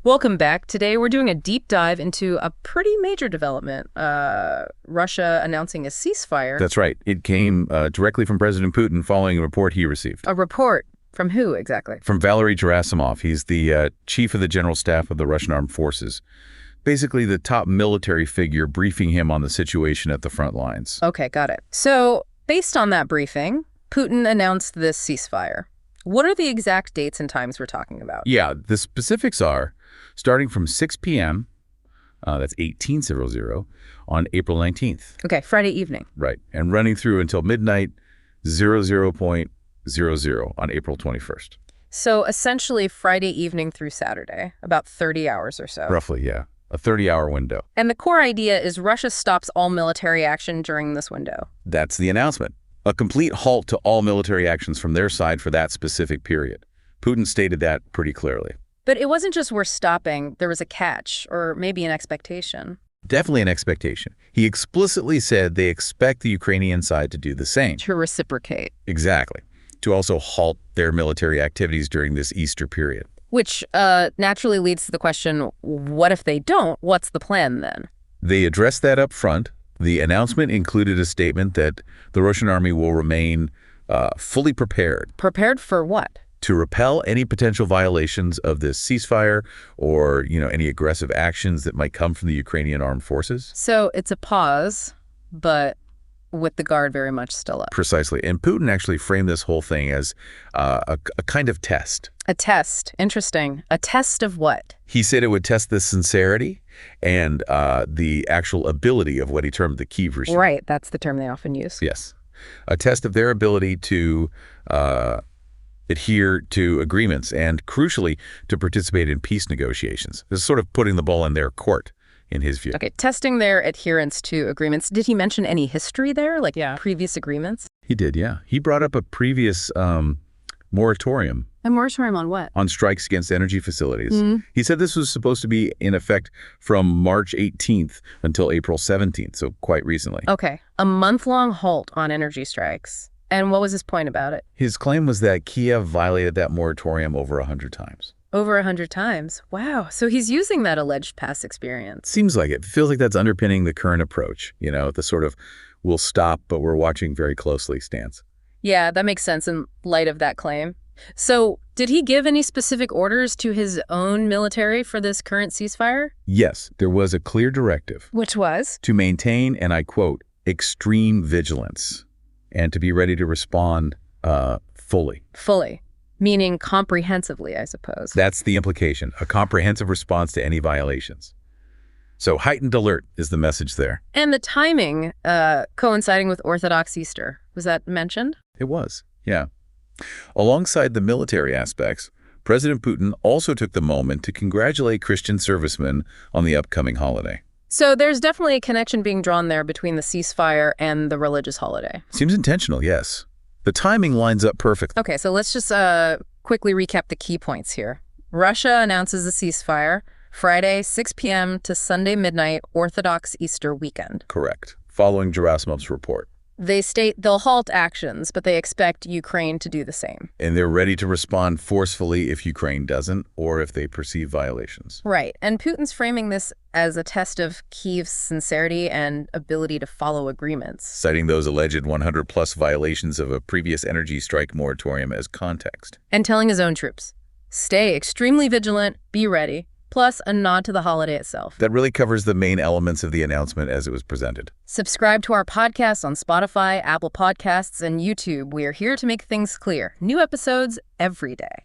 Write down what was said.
Welcome back. Today we're doing a deep dive into a pretty major development, Russia announcing a ceasefire. That's right. It came directly from President Putin following a report he received. A report from who exactly? From Valery Gerasimov. He's the chief of the general staff of the Russian armed forces. Basically the top military figure briefing him on the situation at the front lines. Okay, got it. So based on that briefing, Putin announced this ceasefire. What are the exact dates and times we're talking about? Yeah, the specifics are starting from 6 p.m., that's 18:00, on April 19th. Okay, Friday evening. Right, and running through until midnight, 00:00 on April 21st. So essentially Friday evening through Saturday, about 30 hours or so. Roughly, yeah. A 30-hour window. And the core idea is Russia stops all military action during this window. That's the announcement. A complete halt to all military actions from their side for that specific period. Putin stated that pretty clearly. But it wasn't just we're stopping, there was a catch, or maybe an expectation. Definitely an expectation. He explicitly said they expect the Ukrainian side to do the same. To reciprocate. Exactly. To also halt their military activities during this Easter period. Which naturally leads to the question, what if they don't? What's the plan then? They addressed that up front. The announcement included a statement that the Russian army will remain fully prepared. Prepared for what? To repel any potential violations of this ceasefire or, any aggressive actions that might come from the Ukrainian armed forces. So it's a pause, but with the guard very much still up. Precisely. And Putin actually framed this whole thing as a kind of test. A test. Interesting. A test of what? He said it would test the sincerity and the actual ability of what he termed the Kiev regime. Right. That's the term they often use. Yes. A test of their ability to adhere to agreements and, crucially, to participate in peace negotiations. This is sort of putting the ball in their court, in his view. Okay, testing their adherence to agreements. Did he mention any history there, like previous agreements? He did, yeah. He brought up a previous moratorium. A moratorium on what? On strikes against energy facilities. He said this was supposed to be in effect from March 18th until April 17th, so quite recently. Okay, a month-long halt on energy strikes. And what was his point about it? His claim was that Kiev violated that moratorium over 100 times. Over 100 times? Wow. So he's using that alleged past experience. Seems like it. Feels like that's underpinning the current approach, the sort of we'll stop, but we're watching very closely stance. Yeah, that makes sense in light of that claim. So did he give any specific orders to his own military for this current ceasefire? Yes, there was a clear directive. Which was? To maintain, and I quote, extreme vigilance, and to be ready to respond fully. Fully. Meaning comprehensively, I suppose. That's the implication, a comprehensive response to any violations. So heightened alert is the message there. And the timing coinciding with Orthodox Easter, was that mentioned? It was, yeah. Alongside the military aspects, President Putin also took the moment to congratulate Christian servicemen on the upcoming holiday. So there's definitely a connection being drawn there between the ceasefire and the religious holiday. Seems intentional, yes. The timing lines up perfectly. Okay, so let's just quickly recap the key points here. Russia announces a ceasefire Friday, 6 p.m. to Sunday midnight, Orthodox Easter weekend. Correct. Following Gerasimov's report. They state they'll halt actions, but they expect Ukraine to do the same. And they're ready to respond forcefully if Ukraine doesn't, or if they perceive violations. Right. And Putin's framing this as a test of Kiev's sincerity and ability to follow agreements. Citing those alleged 100-plus violations of a previous energy strike moratorium as context. And telling his own troops, stay extremely vigilant, be ready, plus a nod to the holiday itself. That really covers the main elements of the announcement as it was presented. Subscribe to our podcast on Spotify, Apple Podcasts, and YouTube. We are here to make things clear. New episodes every day.